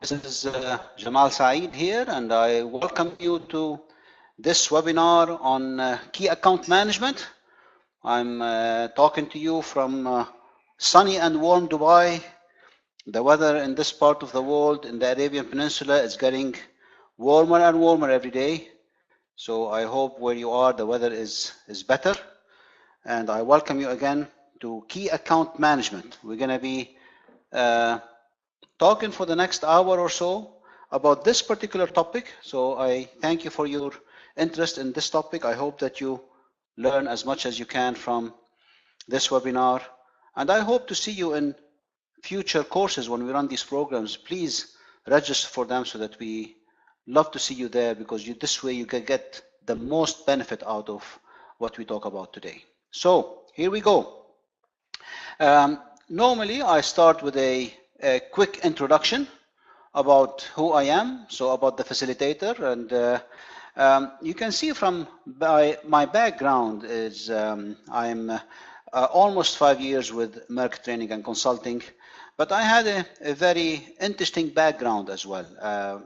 This is Jamal Saeed here, and I welcome you to this webinar on key account management. I'm talking to you from sunny and warm Dubai. The weather in this part of the world, in the Arabian Peninsula, is getting warmer and warmer every day. So I hope where you are, the weather is better. And I welcome you again to key account management. We're going to be talking for the next hour or so about this particular topic. So I thank you for your interest in this topic. I hope that you learn as much as you can from this webinar. And I hope to see you in future courses when we run these programs. Please register for them so that we love to see you there, because this way you can get the most benefit out of what we talk about today. So here we go. Normally I start with a quick introduction about who I am, so about the facilitator, and you can see from my background is I'm almost 5 years with Meirc Training and Consulting, but I had a very interesting background as well.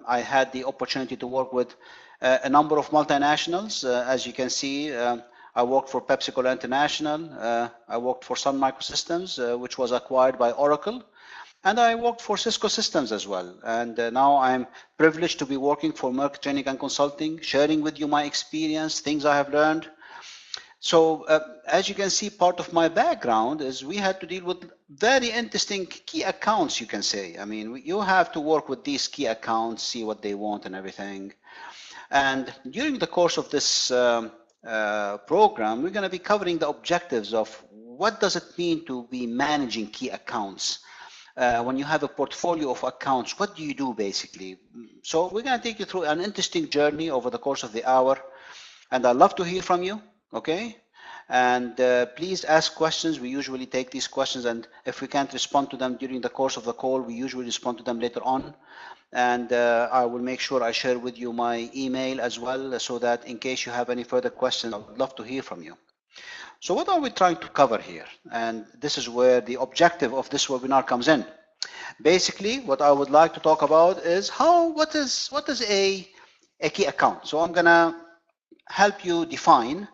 I had the opportunity to work with a number of multinationals. As you can see, I worked for PepsiCo International, I worked for Sun Microsystems, which was acquired by Oracle, and I worked for Cisco Systems as well. And now I'm privileged to be working for Meirc Training and Consulting, sharing with you my experience, things I have learned. So as you can see, part of my background is we had to deal with very interesting key accounts, you can say. I mean, you have to work with these key accounts, see what they want and everything. And during the course of this program, we're going to be covering the objectives of what does it mean to be managing key accounts. When you have a portfolio of accounts, what do you do basically? So we're going to take you through an interesting journey over the course of the hour, and I'd love to hear from you, okay? And please ask questions. We usually take these questions, and if we can't respond to them during the course of the call, we usually respond to them later on. And I will make sure I share with you my email as well, so that in case you have any further questions, I would love to hear from you. So what are we trying to cover here? And this is where the objective of this webinar comes in. Basically, what I would like to talk about is what is a key account. So I'm gonna help you define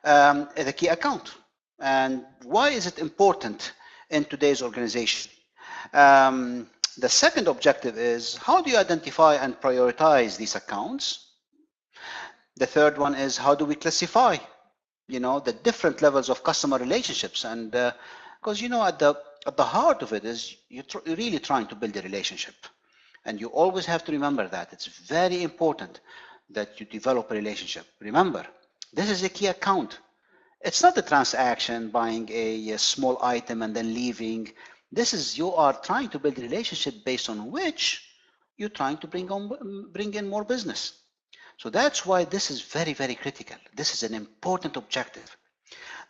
the key account and why is it important in today's organization. The second objective is how do you identify and prioritize these accounts. The third one is how do we classify the different levels of customer relationships, and because at the heart of it is you're really trying to build a relationship, and you always have to remember that it's very important that you develop a relationship. Remember, this is a key account. It's not a transaction, buying a small item and then leaving. You are trying to build a relationship based on which you're trying to bring in more business. So that's why this is very, very critical. This is an important objective.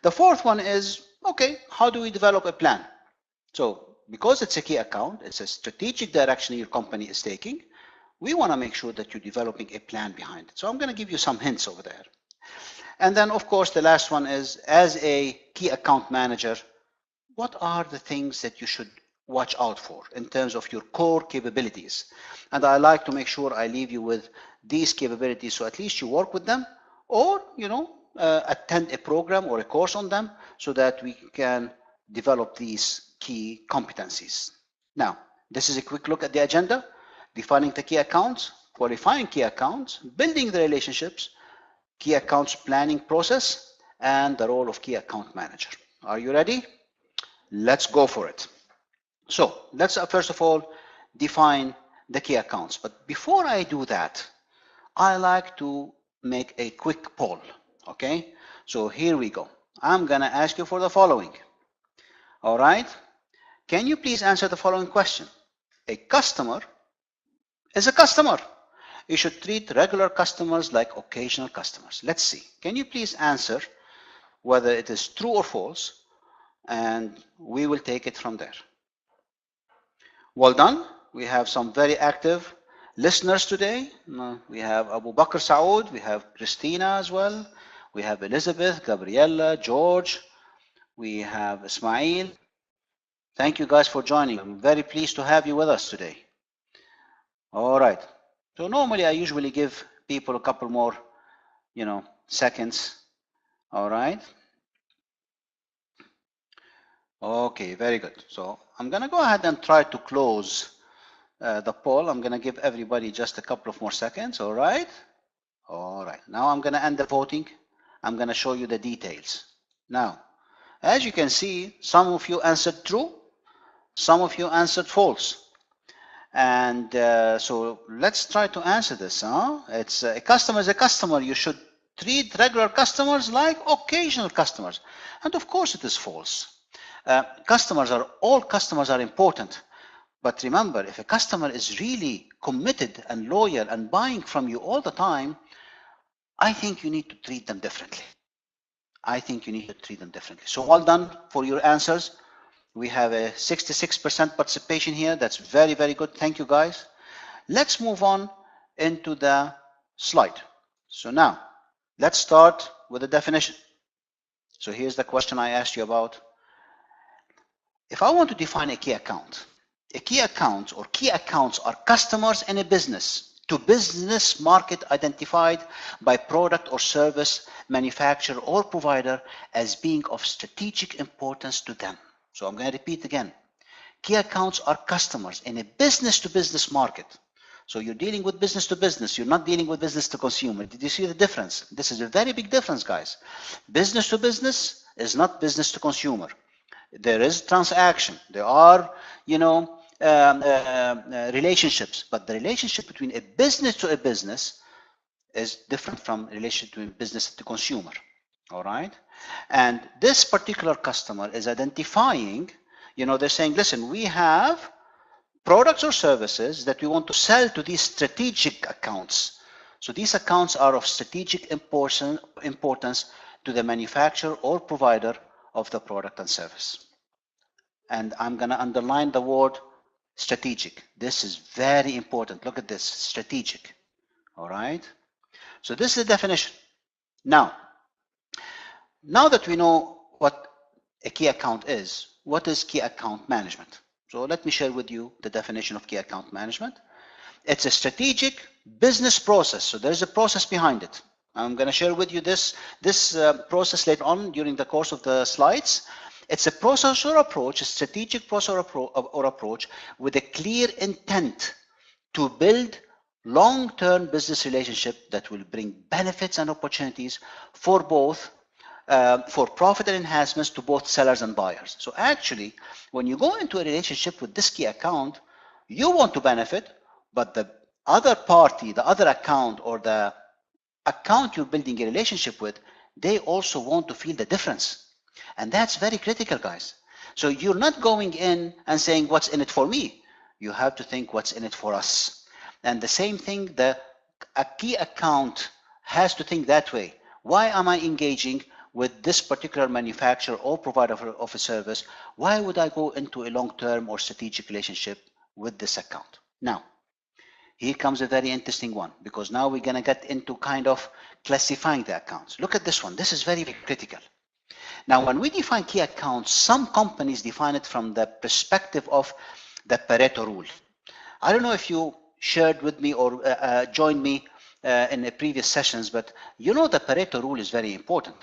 The fourth one is, okay, how do we develop a plan? So because it's a key account, it's a strategic direction your company is taking, we want to make sure that you're developing a plan behind it. So I'm going to give you some hints over there. And then, of course, the last one is, as a key account manager, what are the things that you should watch out for in terms of your core capabilities? And I like to make sure I leave you with these capabilities, so at least you work with them, or attend a program or a course on them, so that we can develop these key competencies. Now, this is a quick look at the agenda: defining the key accounts, qualifying key accounts, building the relationships, key accounts planning process, and the role of key account manager. Are you ready? Let's go for it. So let's first of all define the key accounts. But before I do that, I like to make a quick poll. Okay, so here we go. I'm gonna ask you for the following. All right, can you please answer the following question? A customer is a customer. You should treat regular customers like occasional customers. Let's see. Can you please answer whether it is true or false? And we will take it from there. Well done. We have some very active listeners today. We have Abu Bakr Saud, we have Christina as well, we have Elizabeth, Gabriella, George, we have Ismail. Thank you guys for joining. I'm very pleased to have you with us today. All right. So normally I usually give people a couple more, seconds. All right. Okay, very good. So I'm going to go ahead and try to close the poll. I'm going to give everybody just a couple of more seconds. All right. All right. Now I'm going to end the voting. I'm going to show you the details. Now, as you can see, some of you answered true, some of you answered false. And so let's try to answer this. It's a customer is a customer. You should treat regular customers like occasional customers. And of course it is false. All customers are important. But remember, if a customer is really committed and loyal and buying from you all the time, I think you need to treat them differently. So well done for your answers. We have a 66% participation here. That's very, very good. Thank you, guys. Let's move on into the slide. So now, let's start with the definition. So here's the question I asked you about. If I want to define a key account are customers in a business to business market identified by product or service manufacturer or provider as being of strategic importance to them. So I'm going to repeat again. Key accounts are customers in a business-to-business market. So you're dealing with business to business. You're not dealing with business to consumer. Did you see the difference? This is a very big difference, guys. Business to business is not business to consumer. There is transaction. There are, relationships. But the relationship between a business to a business is different from relationship between business to consumer. All right? And this particular customer is identifying, they're saying, listen, we have products or services that we want to sell to these strategic accounts. So these accounts are of strategic importance to the manufacturer or provider of the product and service. And I'm going to underline the word strategic. This is very important. Look at this, strategic. All right? So this is the definition. Now that we know what a key account is, what is key account management? So let me share with you the definition of key account management. It's a strategic business process. So there's a process behind it. I'm going to share with you this process later on during the course of the slides. It's a process or approach, a strategic process or approach with a clear intent to build long-term business relationship that will bring benefits and opportunities for both for profit and enhancements to both sellers and buyers. So actually, when you go into a relationship with this key account, you want to benefit, but the other party, the other account, or the account you're building a relationship with, they also want to feel the difference. And that's very critical, guys. So you're not going in and saying, what's in it for me? You have to think what's in it for us. And the same thing, a key account has to think that way. Why am I engaging with this particular manufacturer or provider of a service? Why would I go into a long-term or strategic relationship with this account? Now, here comes a very interesting one, because now we're going to get into kind of classifying the accounts. Look at this one. This is very, very critical. Now, when we define key accounts, some companies define it from the perspective of the Pareto rule. I don't know if you shared with me or joined me in the previous sessions, but the Pareto rule is very important.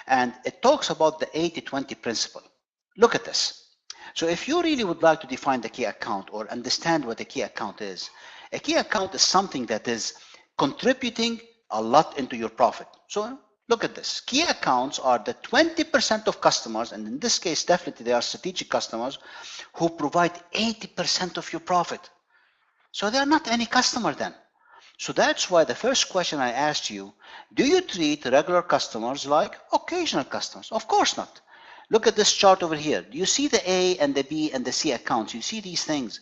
And it talks about the 80-20 principle. Look at this. So if you really would like to define the key account or understand what a key account is, a key account is something that is contributing a lot into your profit. So look at this. Key accounts are the 20% of customers, and in this case, definitely they are strategic customers, who provide 80% of your profit. So they are not any customer then. So that's why the first question I asked you, do you treat regular customers like occasional customers? Of course not. Look at this chart over here. Do you see the A and the B and the C accounts? You see these things.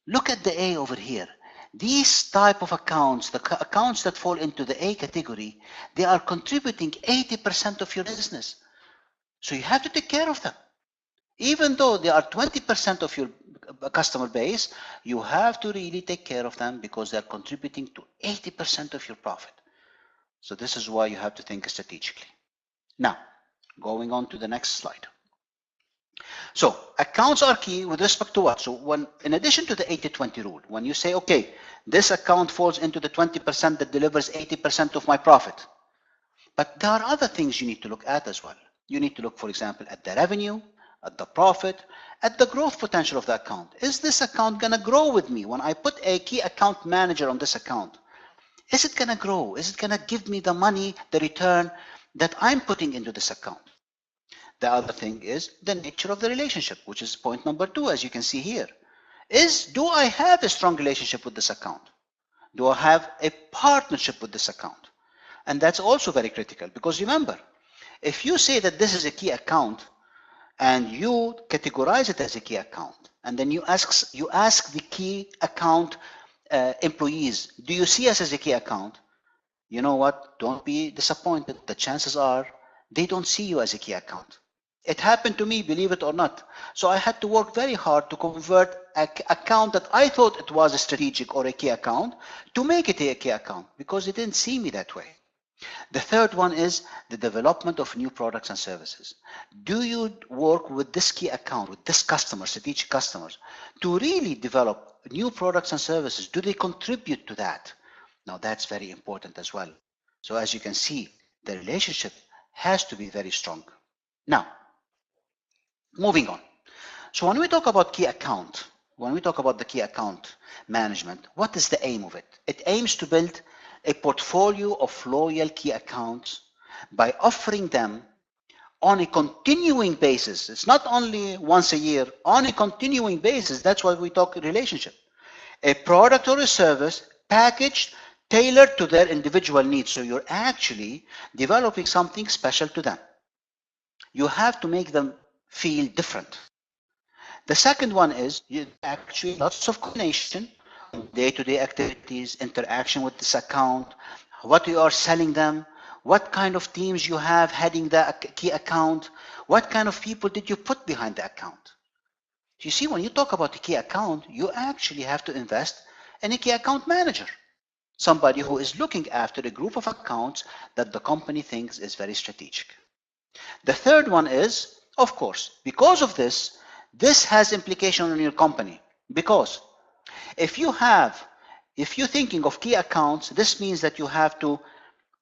Look at the A over here. These type of accounts, the accounts that fall into the A category, they are contributing 80% of your business. So you have to take care of them. Even though they are 20% of your customer base, you have to really take care of them because they are contributing to 80% of your profit. So this is why you have to think strategically. Now, going on to the next slide. So accounts are key with respect to what? So when, in addition to the 80-20 rule, when you say, okay, this account falls into the 20% that delivers 80% of my profit. But there are other things you need to look at as well. You need to look, for example, at the revenue, at the profit, at the growth potential of the account. Is this account going to grow with me? When I put a key account manager on this account, is it going to grow? Is it going to give me the money, the return that I'm putting into this account? The other thing is the nature of the relationship, which is point number 2, as you can see here. Do I have a strong relationship with this account? Do I have a partnership with this account? And that's also very critical, because remember, if you say that this is a key account and you categorize it as a key account, and then you ask the key account employees, do you see us as a key account? You know what? Don't be disappointed. The chances are they don't see you as a key account. It happened to me, believe it or not. So I had to work very hard to convert an account that I thought it was a strategic or a key account to make it a key account, because they didn't see me that way. The third one is the development of new products and services. Do you work with this key account, with this customer, strategic customers, to really develop new products and services? Do they contribute to that? Now that's very important as well. So as you can see, the relationship has to be very strong. Now, moving on. So when we talk about key account, when we talk about the key account management, what is the aim of it? It aims to build a portfolio of loyal key accounts by offering them on a continuing basis. It's not only once a year, on a continuing basis. That's why we talk relationship. A product or a service packaged, tailored to their individual needs. So you're actually developing something special to them. You have to make them feel different. The second one is actually lots of coordination, day-to-day activities, interaction with this account, what you are selling them, what kind of teams you have heading the key account, what kind of people did you put behind the account. You see, when you talk about the key account, you actually have to invest in a key account manager, somebody who is looking after a group of accounts that the company thinks is very strategic. The third one is, of course, because of this has implication on your company, because if you're thinking of key accounts, this means that you have to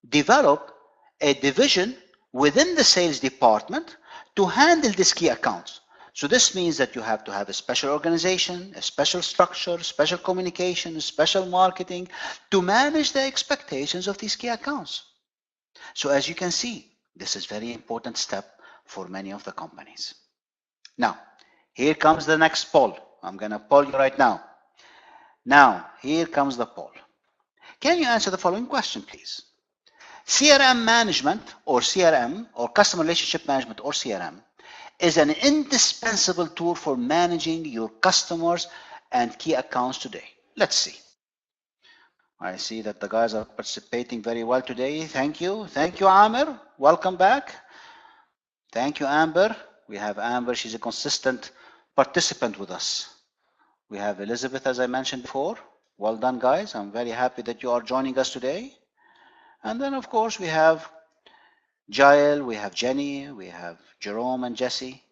develop a division within the sales department to handle these key accounts. So this means that you have to have a special organization, a special structure, special communication, special marketing to manage the expectations of these key accounts. So as you can see, this is a very important step for many of the companies. Now, here comes the next poll. I'm going to poll you right now. Now, here comes the poll. Can you answer the following question, please? CRM management, or CRM, or customer relationship management, or CRM, is an indispensable tool for managing your customers and key accounts today. Let's see. I see that the guys are participating very well today. Thank you. Thank you, Amir. Welcome back. Thank you, Amber. We have Amber. She's a consistent participant with us. We have Elizabeth, as I mentioned before. Well done, guys. I'm very happy that you are joining us today. And then, of course, we have Jael, we have Jenny, we have Jerome and Jesse.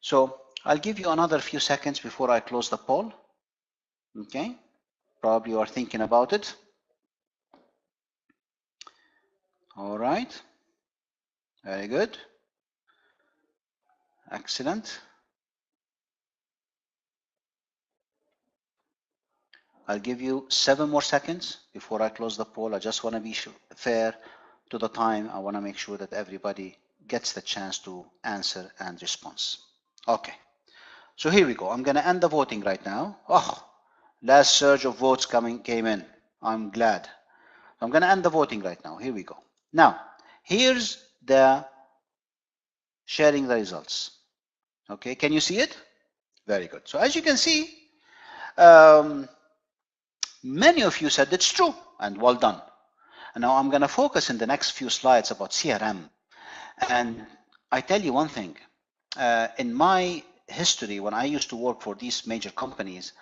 So I'll give you another few seconds before I close the poll. Okay? Probably you are thinking about it. All right. Very good. Excellent. I'll give you 7 more seconds before I close the poll. I just want to be fair to the time. I want to make sure that everybody gets the chance to answer and respond. Okay. So here we go. I'm going to end the voting right now. Oh, last surge of votes came in. I'm glad. I'm going to end the voting right now. Here we go. Now, here's the sharing the results. Okay, can you see it? Very good. So as you can see, many of you said it's true, and well done. And now I'm going to focus in the next few slides about CRM. And I tell you one thing, in my history, when I used to work for these major companies,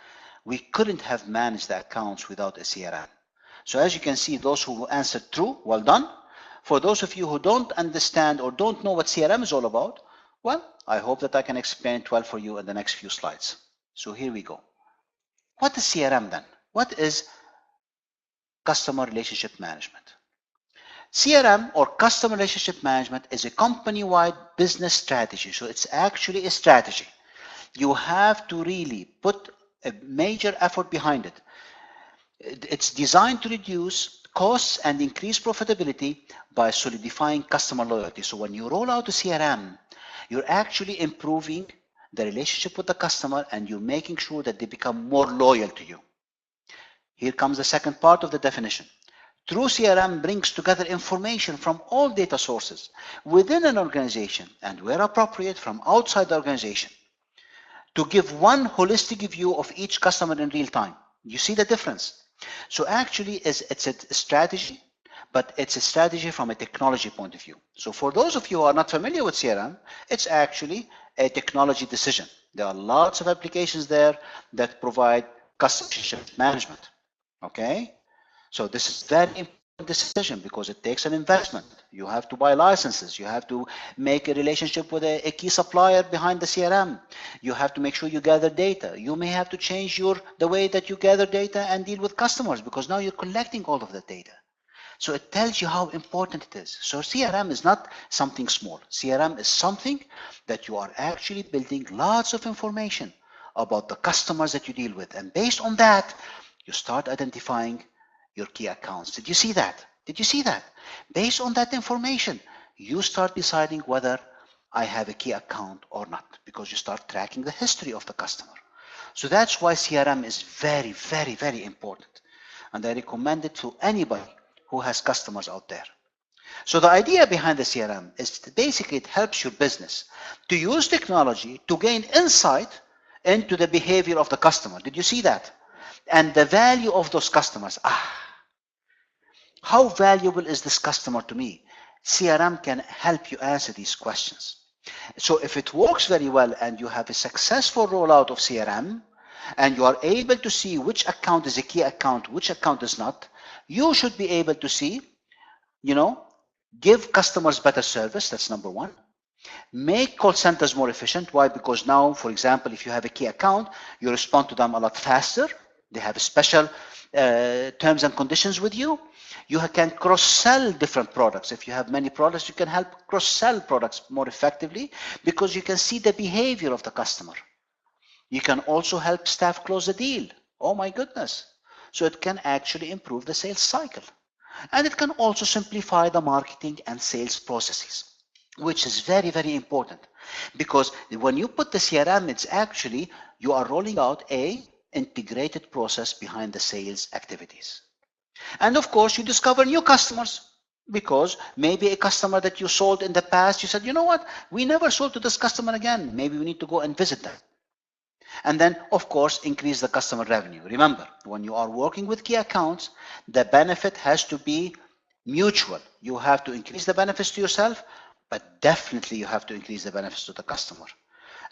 we couldn't have managed the accounts without a CRM. So as you can see, those who answered true, well done. For those of you who don't understand or don't know what CRM is all about, Well, I hope that I can explain it well for you in the next few slides. So here we go. What is CRM then? What is customer relationship management? CRM, or customer relationship management, is a company-wide business strategy. So it's actually a strategy. You have to really put a major effort behind it. It's designed to reduce costs and increase profitability by solidifying customer loyalty. So when you roll out a CRM, you're actually improving the relationship with the customer, and you're making sure that they become more loyal to you. Here comes the second part of the definition. True CRM brings together information from all data sources within an organization, and where appropriate from outside the organization, to give one holistic view of each customer in real time. You see the difference? So actually it's a strategy, but it's a strategy from a technology point of view. So for those of you who are not familiar with CRM, it's actually a technology decision. There are lots of applications there that provide customer relationship management. Okay? So this is very important decision because it takes an investment. You have to buy licenses. You have to make a relationship with a key supplier behind the CRM. You have to make sure you gather data. You may have to change the way that you gather data and deal with customers, because now you're collecting all of the data. So it tells you how important it is. So CRM is not something small. CRM is something that you are actually building lots of information about the customers that you deal with. And based on that, you start identifying your key accounts. Did you see that? Did you see that? Based on that information, you start deciding whether I have a key account or not, because you start tracking the history of the customer. So that's why CRM is very, very, very important. And I recommend it to anybody who has customers out there. So the idea behind the CRM is that basically it helps your business to use technology to gain insight into the behavior of the customer. Did you see that? And the value of those customers. How valuable is this customer to me? CRM can help you answer these questions. So if it works very well and you have a successful rollout of CRM, and you are able to see which account is a key account, which account is not, you should be able to see, give customers better service. That's number one. Make call centers more efficient. Why? Because now, for example, if you have a key account, you respond to them a lot faster. They have special terms and conditions with you. You can cross-sell different products. If you have many products, you can help cross-sell products more effectively because you can see the behavior of the customer. You can also help staff close the deal. Oh my goodness. So it can actually improve the sales cycle. And it can also simplify the marketing and sales processes, which is very, very important. Because when you put the CRM, it's actually, you are rolling out an integrated process behind the sales activities. And of course, you discover new customers, because maybe a customer that you sold in the past, you said, you know what, we never sold to this customer again. Maybe we need to go and visit them. And then, of course, increase the customer revenue. Remember, when you are working with key accounts, the benefit has to be mutual. You have to increase the benefits to yourself, but definitely you have to increase the benefits to the customer.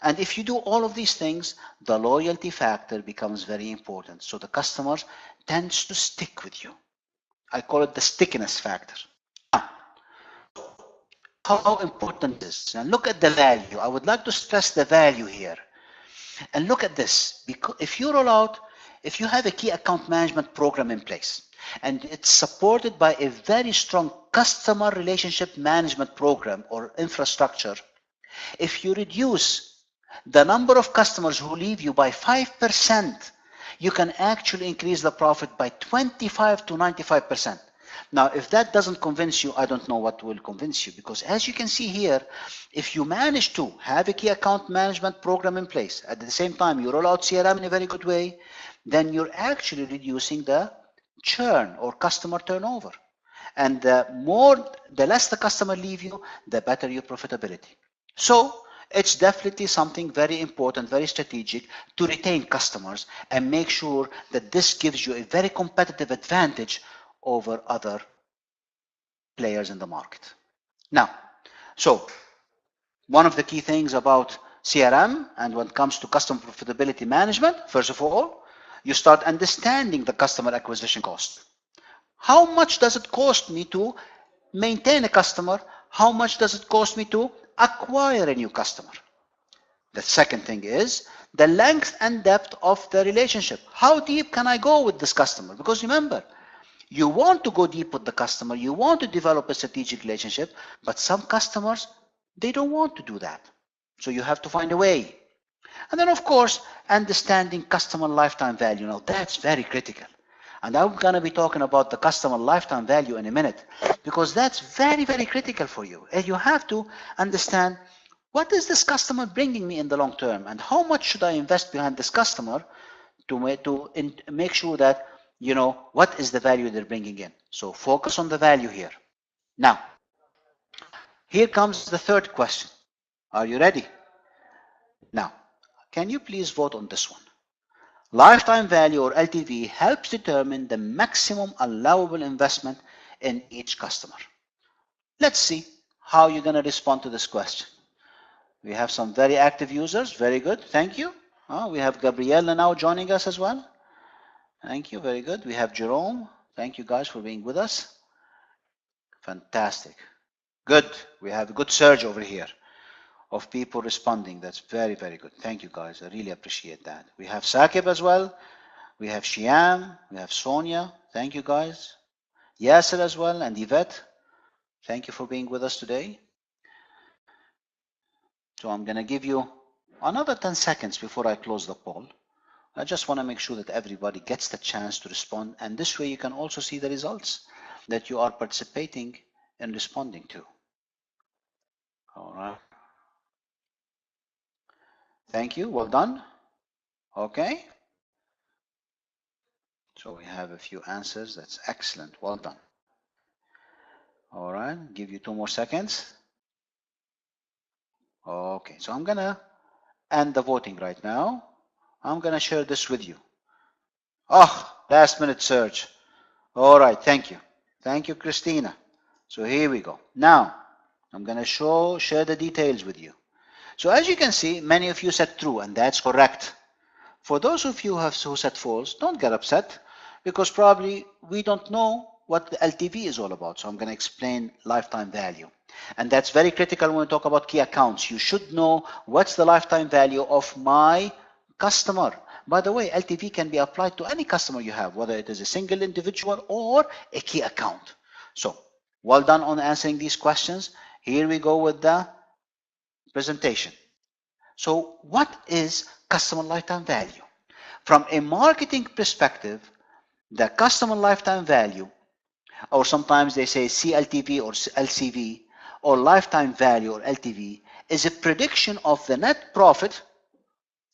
And if you do all of these things, the loyalty factor becomes very important. So the customer tends to stick with you. I call it the stickiness factor. How important is this? And look at the value. I would like to stress the value here. And look at this. Because if you roll out, if you have a key account management program in place, and it's supported by a very strong customer relationship management program or infrastructure, if you reduce the number of customers who leave you by 5%, you can actually increase the profit by 25 to 95%. Now, if that doesn't convince you, I don't know what will convince you, because as you can see here, if you manage to have a key account management program in place, at the same time you roll out CRM in a very good way, then you're actually reducing the churn or customer turnover. And the less the customer leave you, the better your profitability. So it's definitely something very important, very strategic to retain customers and make sure that this gives you a very competitive advantage over other players in the market. Now, so one of the key things about CRM and when it comes to customer profitability management, first of all, you start understanding the customer acquisition cost. How much does it cost me to maintain a customer? How much does it cost me to acquire a new customer. The second thing is the length and depth of the relationship. How deep can I go with this customer? Because remember, you want to go deep with the customer, you want to develop a strategic relationship, but some customers, they don't want to do that. So you have to find a way. And then, of course, understanding customer lifetime value. Now, that's very critical. And I'm going to be talking about the customer lifetime value in a minute, because that's very, very critical for you. And you have to understand, what is this customer bringing me in the long term, and how much should I invest behind this customer to make sure that you know what is the value they're bringing in. So focus on the value here. Now, here comes the third question. Are you ready? Now, can you please vote on this one? Lifetime value, or LTV, helps determine the maximum allowable investment in each customer. Let's see how you're going to respond to this question. We have some very active users. Very good. Thank you. We have Gabriella now joining us as well. Thank you. Very good. We have Jerome. Thank you guys for being with us. Fantastic. Good. We have a good surge over here of people responding. That's very, very good. Thank you guys. I really appreciate that. We have Sakib as well. We have Shiam. We have Sonia. Thank you guys. Yasser as well, and Yvette. Thank you for being with us today. So I'm going to give you another 10 seconds before I close the poll. I just want to make sure that everybody gets the chance to respond, and this way you can also see the results that you are participating in responding to. All right. Thank you. Well done. Okay. So we have a few answers. That's excellent. Well done. All right. Give you 2 more seconds. Okay. So I'm going to end the voting right now. I'm going to share this with you. Oh, last minute search. All right. Thank you. Thank you, Christina. So here we go. Now, I'm going to share the details with you. So as you can see, many of you said true, and that's correct. For those of you who said false, don't get upset, because probably we don't know what the LTV is all about. So I'm going to explain lifetime value. And that's very critical when we talk about key accounts. You should know what's the lifetime value of my customer. By the way, LTV can be applied to any customer you have, whether it is a single individual or a key account. So well done on answering these questions. Here we go with the presentation. So what is customer lifetime value? From a marketing perspective, the customer lifetime value, or sometimes they say CLTV or LCV, or lifetime value or LTV, is a prediction of the net profit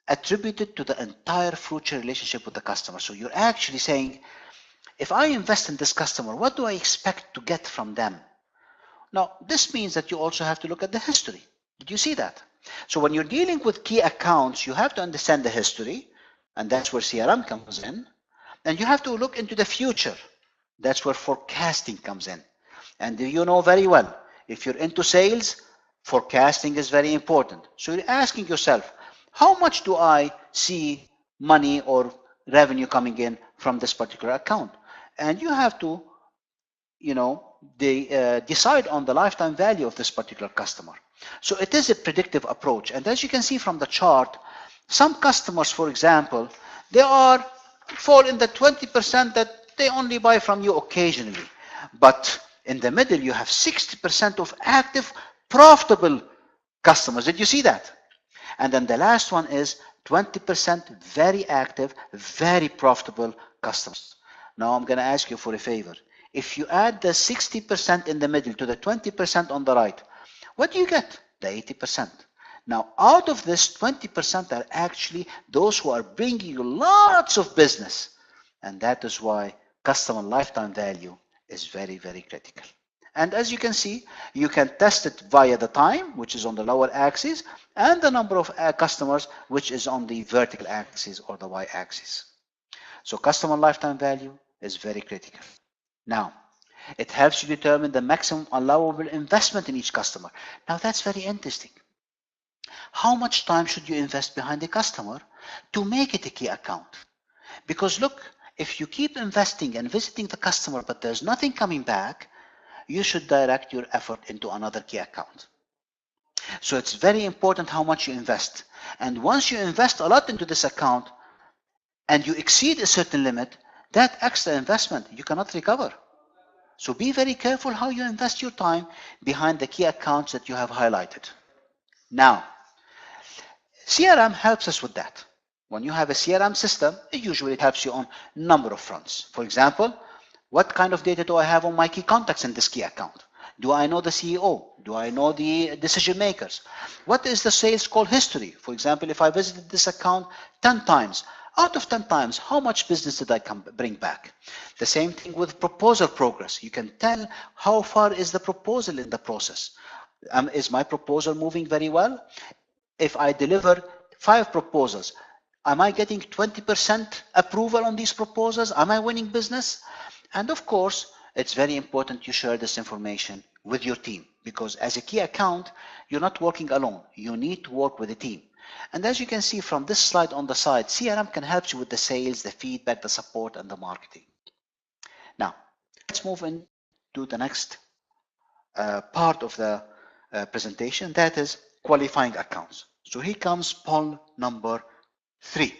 attributed to the entire future relationship with the customer. So you're actually saying, if I invest in this customer, what do I expect to get from them? Now, this means that you also have to look at the history. Did you see that? So when you're dealing with key accounts, you have to understand the history, and that's where CRM comes in. And you have to look into the future. That's where forecasting comes in. And you know very well, if you're into sales, forecasting is very important. So you're asking yourself, how much do I see money or revenue coming in from this particular account? And you have to, decide on the lifetime value of this particular customer. So it is a predictive approach. And as you can see from the chart, some customers, for example, they fall in the 20% that they only buy from you occasionally. But in the middle, you have 60% of active, profitable customers. Did you see that? And then the last one is 20% very active, very profitable customers. Now I'm going to ask you for a favor. If you add the 60% in the middle to the 20% on the right, what do you get? The 80%. Now, out of this, 20% are actually those who are bringing you lots of business. And that is why customer lifetime value is very, very critical. And as you can see, you can test it via the time, which is on the lower axis, and the number of customers, which is on the vertical axis or the y-axis. So customer lifetime value is very critical. Now, it helps you determine the maximum allowable investment in each customer. Now, that's very interesting. How much time should you invest behind a customer to make it a key account? Because look, if you keep investing and visiting the customer, but there's nothing coming back, you should direct your effort into another key account. So it's very important how much you invest. And once you invest a lot into this account and you exceed a certain limit, that extra investment you cannot recover. So be very careful how you invest your time behind the key accounts that you have highlighted. Now, CRM helps us with that. When you have a CRM system, it usually helps you on a number of fronts. For example, what kind of data do I have on my key contacts in this key account? Do I know the CEO? Do I know the decision makers? What is the sales call history? For example, if I visited this account 10 times, out of 10 times, how much business did I bring back? The same thing with proposal progress. You can tell how far is the proposal in the process. Is my proposal moving very well? If I deliver 5 proposals, am I getting 20% approval on these proposals? Am I winning business? And of course, it's very important you share this information with your team, because as a key account, you're not working alone. You need to work with a team. And as you can see from this slide on the side, CRM can help you with the sales, the feedback, the support, and the marketing. Now, let's move into the next part of the presentation, that is qualifying accounts. So here comes poll number 3.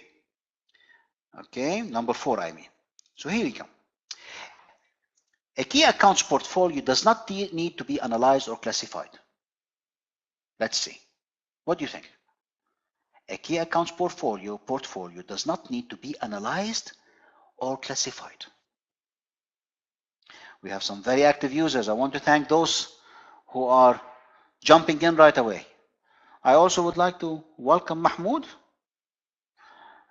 Okay, number 4, I mean. So here we go. A key accounts portfolio does not need to be analyzed or classified. Let's see. What do you think? A key accounts portfolio does not need to be analyzed or classified. We have some very active users. I want to thank those who are jumping in right away. I also would like to welcome Mahmoud.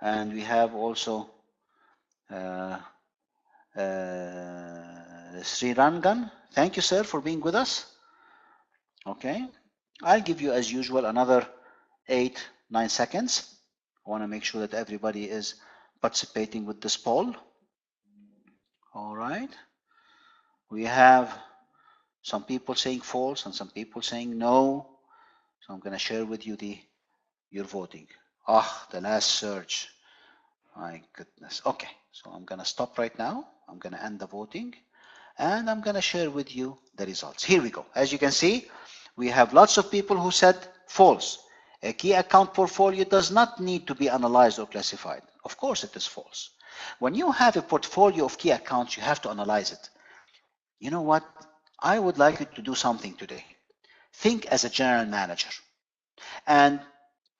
And we have also Sri Rangan. Thank you, sir, for being with us. Okay. I'll give you, as usual, another 8-9 seconds. I want to make sure that everybody is participating with this poll. All right. We have some people saying false and some people saying no. So I'm going to share with you your voting. The last search. My goodness. Okay. So I'm going to stop right now. I'm going to end the voting and I'm going to share with you the results. Here we go. As you can see, we have lots of people who said false. A key account portfolio does not need to be analyzed or classified. Of course it is false. When you have a portfolio of key accounts, you have to analyze it. You know what? I would like you to do something today. Think as a general manager. And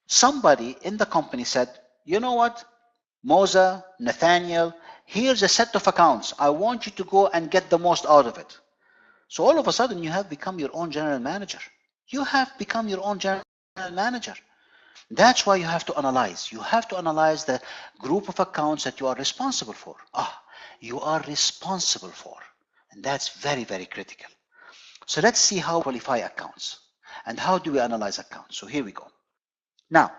somebody in the company said, you know what? Moza, Nathaniel, here's a set of accounts. I want you to go and get the most out of it. So all of a sudden you have become your own general manager. You have become your own general manager. That's why you have to analyze. You have to analyze the group of accounts that you are responsible for. You are responsible for. And that's very, very critical. So let's see how we qualify accounts and how do we analyze accounts. So here we go. Now,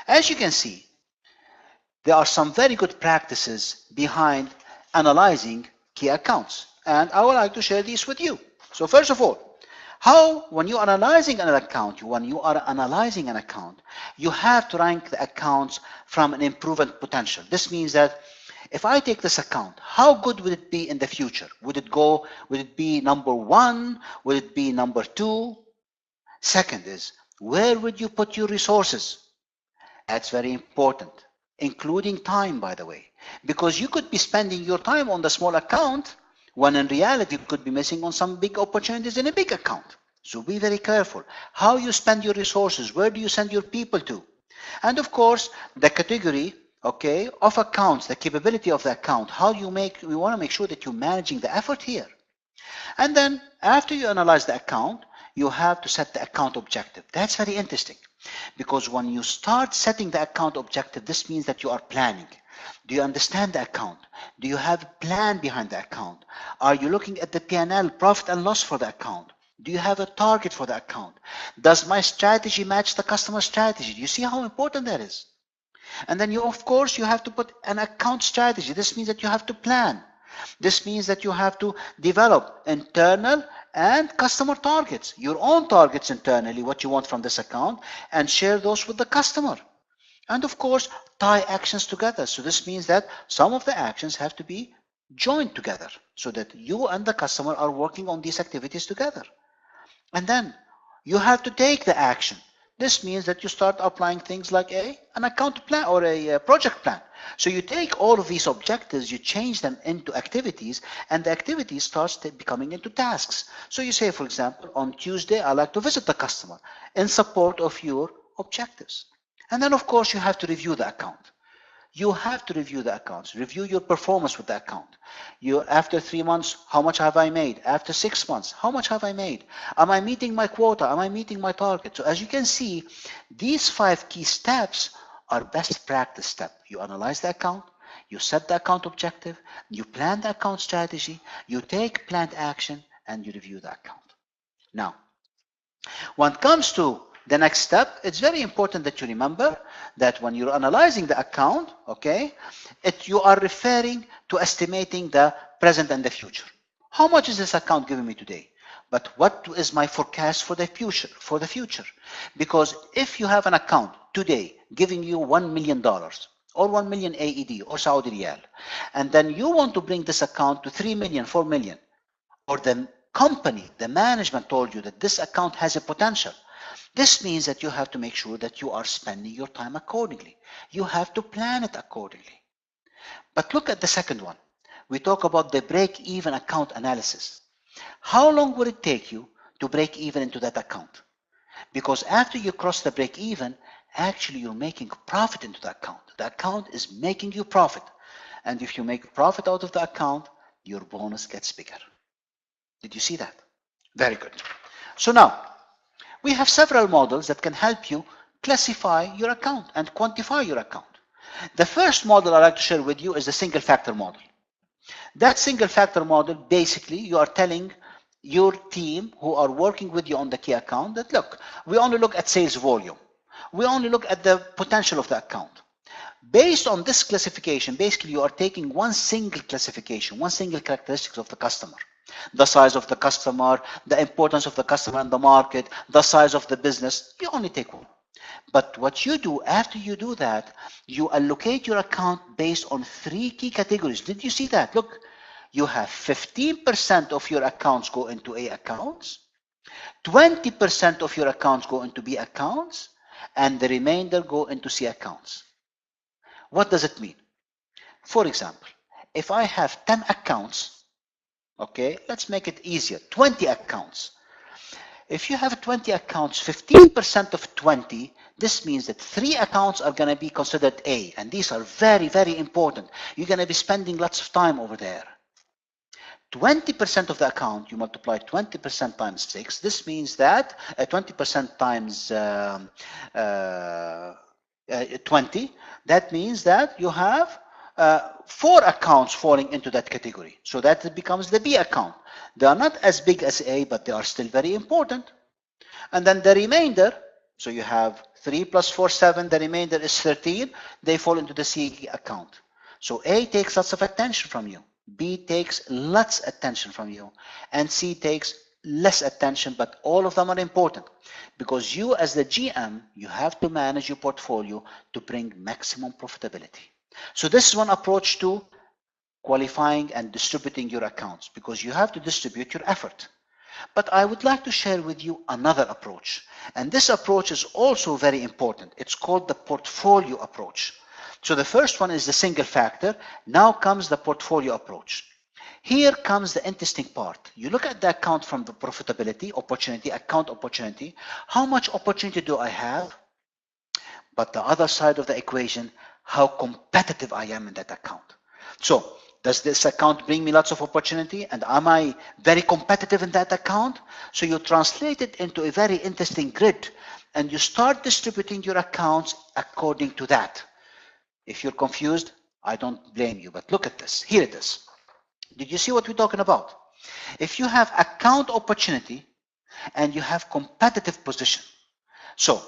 as you can see, there are some very good practices behind analyzing key accounts. And I would like to share these with you. So first of all, when you are analyzing an account, you have to rank the accounts from an improvement potential. This means that if I take this account, how good would it be in the future? Would it be number 1? Would it be number 2? Second is, where would you put your resources? That's very important, including time, by the way, because you could be spending your time on the small account when in reality you could be missing on some big opportunities in a big account. So be very careful how you spend your resources. Where do you send your people to? And of course, the category of accounts, the capability of the account, we want to make sure that you're managing the effort here. And then after you analyze the account, you have to set the account objective. That's very interesting because when you start setting the account objective, this means that you are planning. Do you understand the account? Do you have a plan behind the account? Are you looking at the P&L, profit and loss for the account? Do you have a target for the account? Does my strategy match the customer strategy? Do you see how important that is? And then of course, you have to put an account strategy. This means that you have to plan. This means that you have to develop internal and customer targets, your own targets internally, what you want from this account, and share those with the customer. And of course, tie actions together. So this means that some of the actions have to be joined together so that you and the customer are working on these activities together. And then you have to take the action. This means that you start applying things like an account plan or a project plan. So you take all of these objectives, you change them into activities, and the activity starts becoming into tasks. So you say, for example, on Tuesday, I like to visit the customer in support of your objectives. And then, of course, you have to review the account. You have to review the accounts, review your performance with the account. After 3 months, how much have I made? After 6 months, how much have I made? Am I meeting my quota? Am I meeting my target? So as you can see, these 5 key steps are best practice steps. You analyze the account, you set the account objective, you plan the account strategy, you take planned action, and you review the account. Now, when it comes to the next step, it's very important that you remember that when you're analyzing the account, okay, you are referring to estimating the present and the future. How much is this account giving me today? But what is my forecast for the future? Because if you have an account today giving you $1 million or 1 million AED or Saudi Riyal, and then you want to bring this account to 3 million, 4 million, or the company, the management told you that this account has a potential, this means that you have to make sure that you are spending your time accordingly. You have to plan it accordingly. But look at the second one. We talk about the break-even account analysis. How long will it take you to break even into that account? Because after you cross the break-even, actually you're making profit into the account. The account is making you profit. And if you make profit out of the account, your bonus gets bigger. Did you see that? Very good. So now, we have several models that can help you classify your account and quantify your account. The first model I'd like to share with you is the single factor model. That single factor model, basically, you are telling your team who are working with you on the key account that, look, we only look at sales volume. We only look at the potential of the account. Based on this classification, basically, you are taking one single classification, one single characteristic of the customer. The size of the customer, the importance of the customer in the market, the size of the business, you only take one. But what you do after you do that, you allocate your account based on 3 key categories. Did you see that? Look, you have 15% of your accounts go into A accounts, 20% of your accounts go into B accounts, and the remainder go into C accounts. What does it mean? For example, if I have 10 accounts, okay, let's make it easier, 20 accounts. If you have 20 accounts, 15% of 20, this means that 3 accounts are going to be considered A, and these are very, very important. You're going to be spending lots of time over there. 20% of the account, you multiply 20% times 6. This means that 20% times 20, that means that you have 4 accounts falling into that category. So that becomes the B account. They are not as big as A, but they are still very important. And then the remainder, so you have 3 plus 4, 7, the remainder is 13. They fall into the C account. So A takes lots of attention from you. B takes lots of attention from you. And C takes less attention, but all of them are important. Because you as the GM, you have to manage your portfolio to bring maximum profitability. So this is one approach to qualifying and distributing your accounts, because you have to distribute your effort. But I would like to share with you another approach. And this approach is also very important. It's called the portfolio approach. So the first one is the single factor. Now comes the portfolio approach. Here comes the interesting part. You look at the account from the profitability, opportunity, account opportunity. How much opportunity do I have? But the other side of the equation, how competitive I am in that account. So does this account bring me lots of opportunity, and am I very competitive in that account? So you translate it into a very interesting grid, and you start distributing your accounts according to that. If you're confused, I don't blame you, but look at this. Here it is. Did you see what we're talking about? If you have account opportunity and you have competitive position, so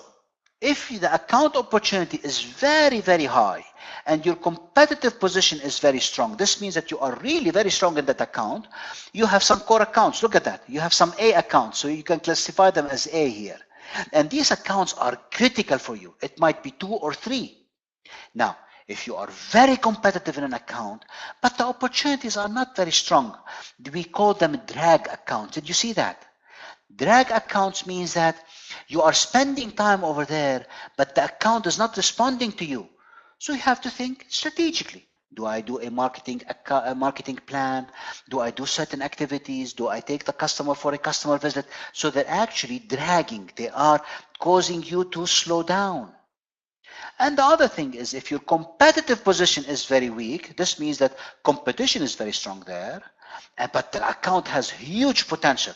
if the account opportunity is very, very high and your competitive position is very strong, this means that you are really very strong in that account. You have some core accounts. Look at that. You have some A accounts, so you can classify them as A here. And these accounts are critical for you. It might be 2 or 3. Now, if you are very competitive in an account, but the opportunities are not very strong, we call them drag accounts. Did you see that? Drag accounts means that you are spending time over there, but the account is not responding to you. So you have to think strategically. Do I do a marketing plan? Do I do certain activities? Do I take the customer for a customer visit? So they're actually dragging. They are causing you to slow down. And the other thing is, if your competitive position is very weak, this means that competition is very strong there, but the account has huge potential.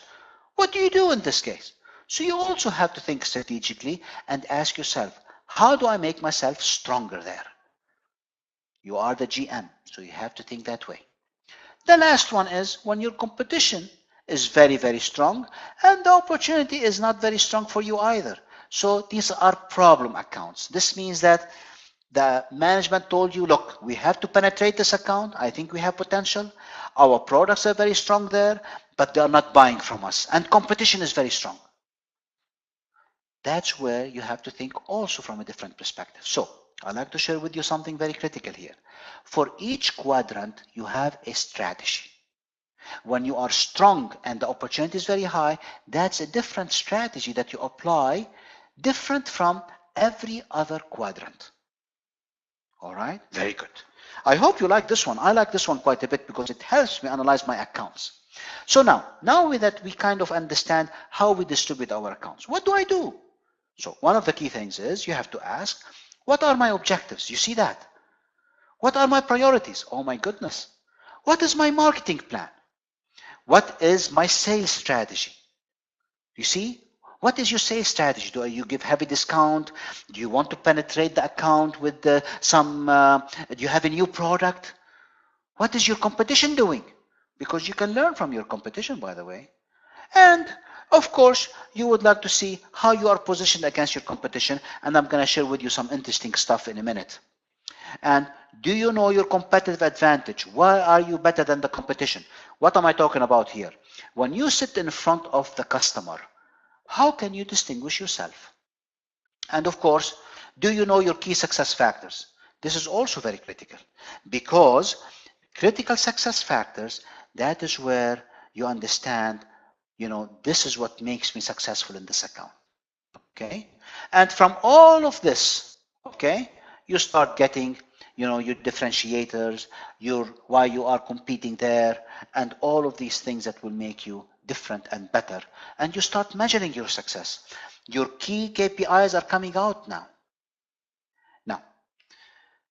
What do you do in this case? So you also have to think strategically and ask yourself, how do I make myself stronger there? You are the GM, so you have to think that way. The last one is when your competition is very, very strong and the opportunity is not very strong for you either. So these are problem accounts. This means that the management told you, look, we have to penetrate this account. I think we have potential. Our products are very strong there, but they are not buying from us. And competition is very strong. That's where you have to think also from a different perspective. So I'd like to share with you something very critical here. For each quadrant, you have a strategy. When you are strong and the opportunity is very high, that's a different strategy that you apply, different from every other quadrant. All right, very good. I hope you like this one. I like this one quite a bit because it helps me analyze my accounts. So now that we kind of understand how we distribute our accounts, what do I do? So one of the key things is you have to ask, what are my objectives? You see that? What are my priorities? Oh my goodness. What is my marketing plan? What is my sales strategy? You see? What is your sales strategy? Do you give heavy discount? Do you want to penetrate the account with do you have a new product? What is your competition doing? Because you can learn from your competition, by the way. And of course, you would like to see how you are positioned against your competition. And I'm going to share with you some interesting stuff in a minute. And do you know your competitive advantage? Why are you better than the competition? What am I talking about here? When you sit in front of the customer, how can you distinguish yourself? And of course, do you know your key success factors? This is also very critical because critical success factors, that is where you understand, this is what makes me successful in this account. Okay? And from all of this, okay, you start getting, your differentiators, why you are competing there, and all of these things that will make you different and better. And you start measuring your success. Your key KPIs are coming out now.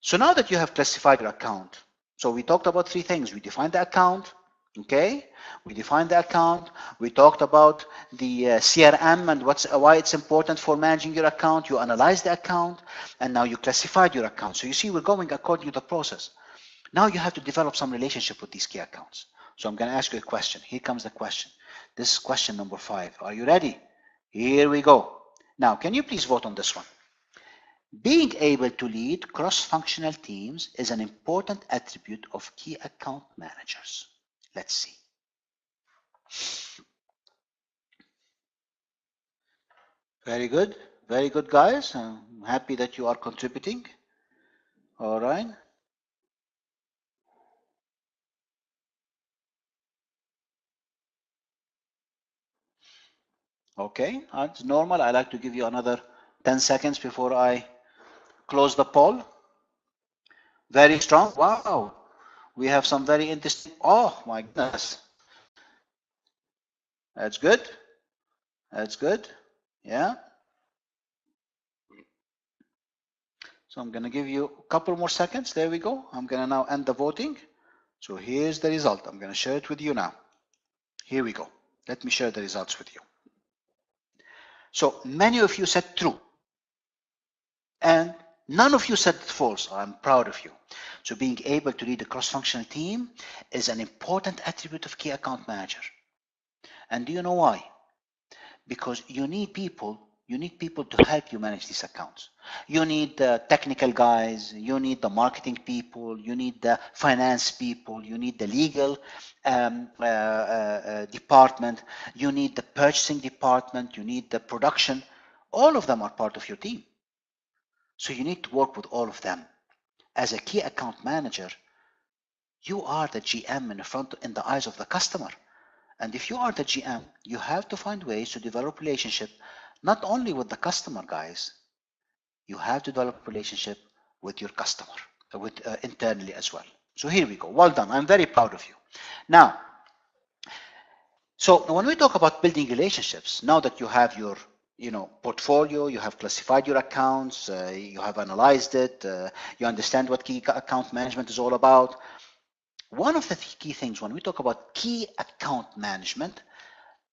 So now that you have classified your account, so we talked about three things. We defined the account, okay? We defined the account. We talked about the CRM and why it's important for managing your account. You analyzed the account, and now you classified your account. So you see, we're going according to the process. Now you have to develop some relationship with these key accounts. So I'm going to ask you a question. Here comes the question. This is question number 5. Are you ready? Here we go. Now, can you please vote on this one? Being able to lead cross-functional teams is an important attribute of key account managers. Let's see. Very good. Very good, guys. I'm happy that you are contributing. All right. Okay, it's normal. I like to give you another 10 seconds before I close the poll. Very strong. Wow. We have some very interesting. Oh my goodness. That's good. That's good. Yeah. So I'm going to give you a couple more seconds. There we go. I'm going to now end the voting. So here's the result. I'm going to share it with you now. Here we go. Let me share the results with you. So many of you said true. And none of you said false. I'm proud of you. So being able to lead a cross-functional team is an important attribute of key account manager. And do you know why? Because you need people to help you manage these accounts. You need the technical guys, you need the marketing people, you need the finance people, you need the legal department, you need the purchasing department, you need the production. All of them are part of your team. So you need to work with all of them. As a key account manager, you are the GM in the eyes of the customer. And if you are the GM, you have to find ways to develop relationship, not only with the customer, guys. You have to develop relationship with your customer, with internally as well. So here we go. Well done. I'm very proud of you. Now, so when we talk about building relationships, now that you have your portfolio, you have classified your accounts, you have analyzed it, you understand what key account management is all about. One of the key things when we talk about key account management,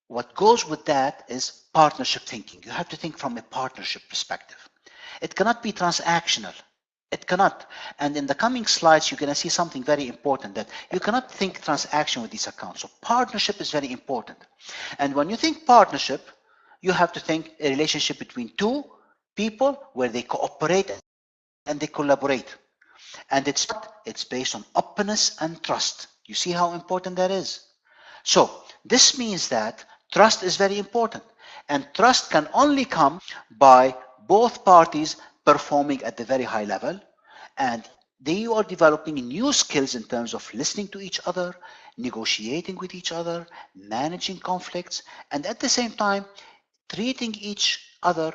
what goes with that is partnership thinking. You have to think from a partnership perspective. It cannot be transactional. It cannot. And in the coming slides, you're going to see something very important, that you cannot think transaction with these accounts. So partnership is very important. And when you think partnership, you have to think a relationship between two people where they cooperate and they collaborate. And it's based on openness and trust. You see how important that is? So this means that trust is very important. And trust can only come by both parties performing at the very high level, and they are developing new skills in terms of listening to each other, negotiating with each other, managing conflicts, and at the same time treating each other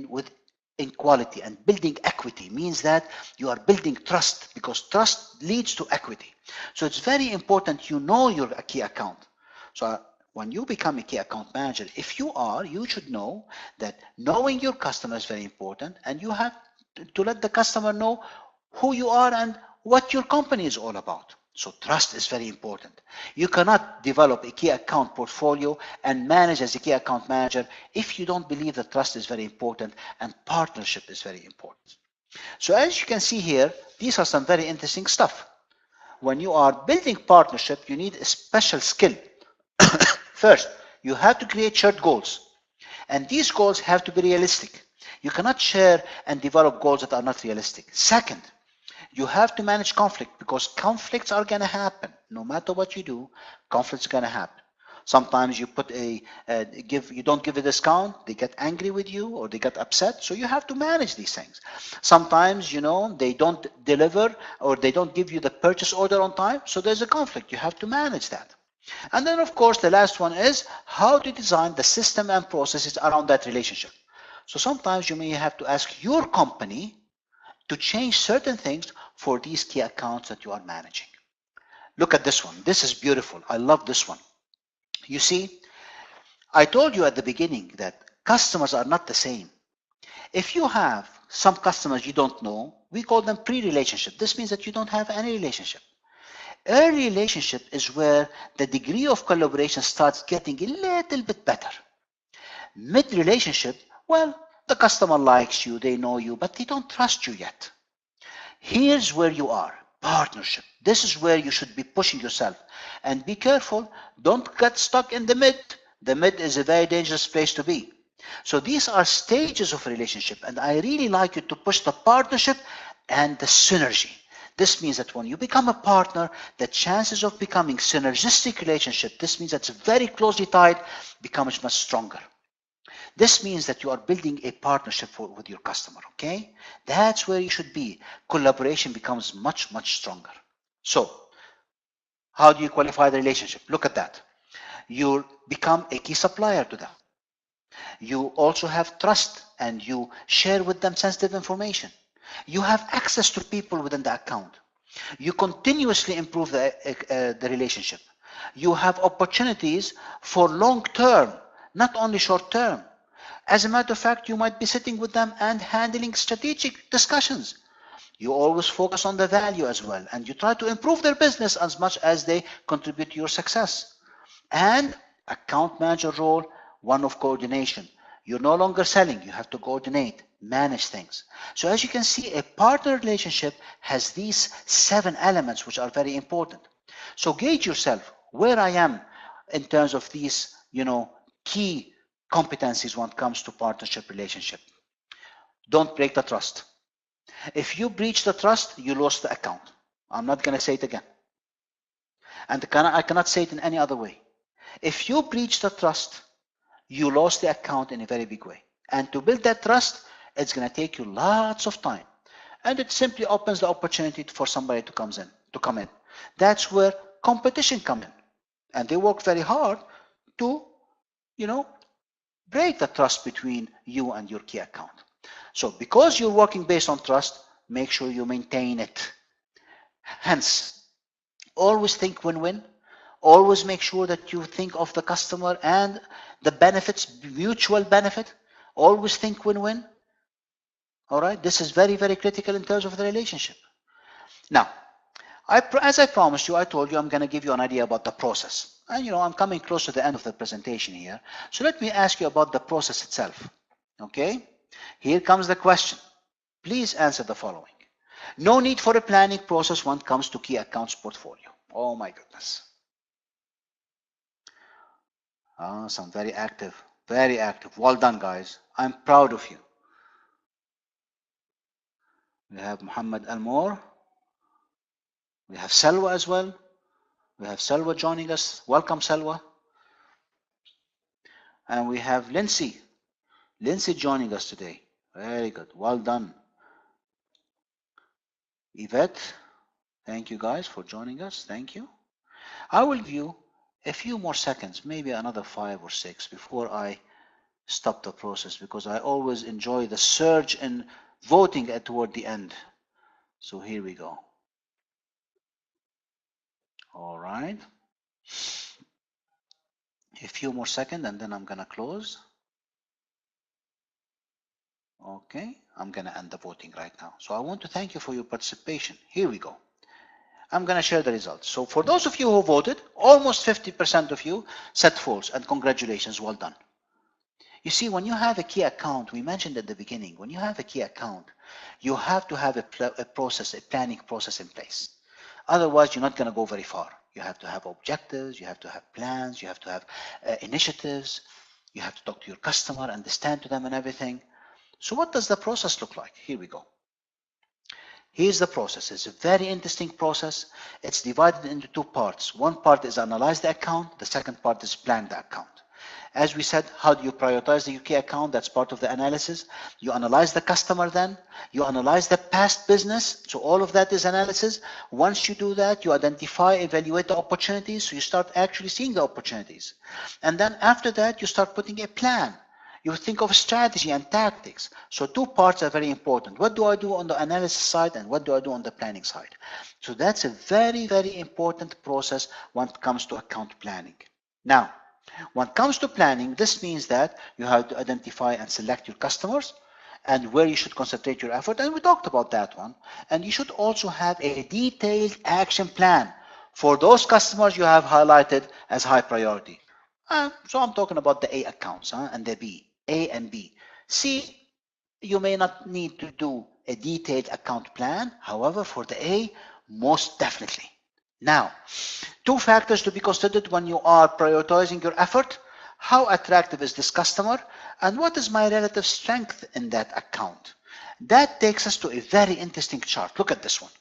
with equality. And building equity means that you are building trust, because trust leads to equity. So it's very important you know your key account. So when you become a key account manager, if you should know that knowing your customer is very important, and you have to let the customer know who you are and what your company is all about. So trust is very important. You cannot develop a key account portfolio and manage as a key account manager if you don't believe that trust is very important and partnership is very important. So as you can see here, these are some very interesting stuff. When you are building partnership, you need a special skill. First, you have to create shared goals. And these goals have to be realistic. You cannot share and develop goals that are not realistic. Second, you have to manage conflict, because conflicts are going to happen. No matter what you do, conflicts are going to happen. Sometimes you you don't give a discount, they get angry with you or they get upset. So you have to manage these things. Sometimes, they don't deliver or they don't give you the purchase order on time. So there's a conflict. You have to manage that. And then, of course, the last one is how to design the system and processes around that relationship. So sometimes you may have to ask your company to change certain things for these key accounts that you are managing. Look at this one. This is beautiful. I love this one. You see, I told you at the beginning that customers are not the same. If you have some customers you don't know, we call them pre-relationship. This means that you don't have any relationship. Early relationship is where the degree of collaboration starts getting a little bit better. Mid-relationship, well, the customer likes you, they know you, but they don't trust you yet. Here's where you are, partnership. This is where you should be pushing yourself. And be careful, don't get stuck in the mid. The mid is a very dangerous place to be. So these are stages of a relationship, and I really like you to push the partnership and the synergy. This means that when you become a partner, the chances of becoming synergistic relationship, this means that's very closely tied, becomes much stronger. This means that you are building a partnership with your customer, okay? That's where you should be. Collaboration becomes much, much stronger. So, how do you qualify the relationship? Look at that. You become a key supplier to them. You also have trust and you share with them sensitive information. You have access to people within the account. You continuously improve the relationship. You have opportunities for long term, not only short term. As a matter of fact, you might be sitting with them and handling strategic discussions. You always focus on the value as well, and you try to improve their business as much as they contribute to your success. And account manager role, one of coordination. You're no longer selling, you have to coordinate, manage things. So as you can see, a partner relationship has these 7 elements which are very important. So gauge yourself where I am in terms of these, key competencies when it comes to partnership relationship. Don't break the trust. If you breach the trust, you lost the account. I'm not going to say it again. And I cannot say it in any other way. If you breach the trust, you lost the account in a very big way. And to build that trust, it's going to take you lots of time. And it simply opens the opportunity for somebody to come in. That's where competition comes in. And they work very hard to, break the trust between you and your key account. So because you're working based on trust, make sure you maintain it. Hence, always think win-win. Always make sure that you think of the customer and the benefits, mutual benefit. Always think win-win. All right, this is very, very critical in terms of the relationship. Now, as I promised you, I told you I'm going to give you an idea about the process. And I'm coming close to the end of the presentation here. So let me ask you about the process itself. Okay, here comes the question. Please answer the following. No need for a planning process when it comes to key accounts portfolio. Oh my goodness. Some very active, very active. Well done, guys. I'm proud of you. We have Muhammad Almor. We have Selwa as well. We have Selwa joining us. Welcome, Selwa. And we have Lindsay. Lindsay joining us today. Very good. Well done. Yvette, thank you guys for joining us. Thank you. I will give you a few more seconds, maybe another 5 or 6 before I stop the process, because I always enjoy the surge in voting toward the end. So here we go. All right. A few more seconds and then I'm going to close. Okay, I'm going to end the voting right now. So I want to thank you for your participation. Here we go. I'm going to share the results. So for those of you who voted, almost 50% of you said false, and congratulations, well done. You see, when you have a key account, we mentioned at the beginning, when you have a key account, you have to have a planning process in place. Otherwise, you're not going to go very far. You have to have objectives, you have to have plans, you have to have initiatives, you have to talk to your customer, understand to them and everything. So what does the process look like? Here we go. Here's the process. It's a very interesting process. It's divided into 2 parts. One part is analyze the account. The second part is plan the account. As we said, how do you prioritize the UK account? That's part of the analysis. You analyze the customer then. You analyze the past business. So all of that is analysis. Once you do that, you identify, evaluate the opportunities. So you start actually seeing the opportunities. And then after that, you start putting a plan. You think of strategy and tactics. So 2 parts are very important. What do I do on the analysis side and what do I do on the planning side? So that's a very, very important process when it comes to account planning. Now, when it comes to planning, this means that you have to identify and select your customers and where you should concentrate your effort. And we talked about that one. And you should also have a detailed action plan for those customers you have highlighted as high priority. So I'm talking about the A accounts and the B, A and B. C, you may not need to do a detailed account plan. However, for the A, most definitely. Now, 2 factors to be considered when you are prioritizing your effort. How attractive is this customer? And what is my relative strength in that account? That takes us to a very interesting chart. Look at this one.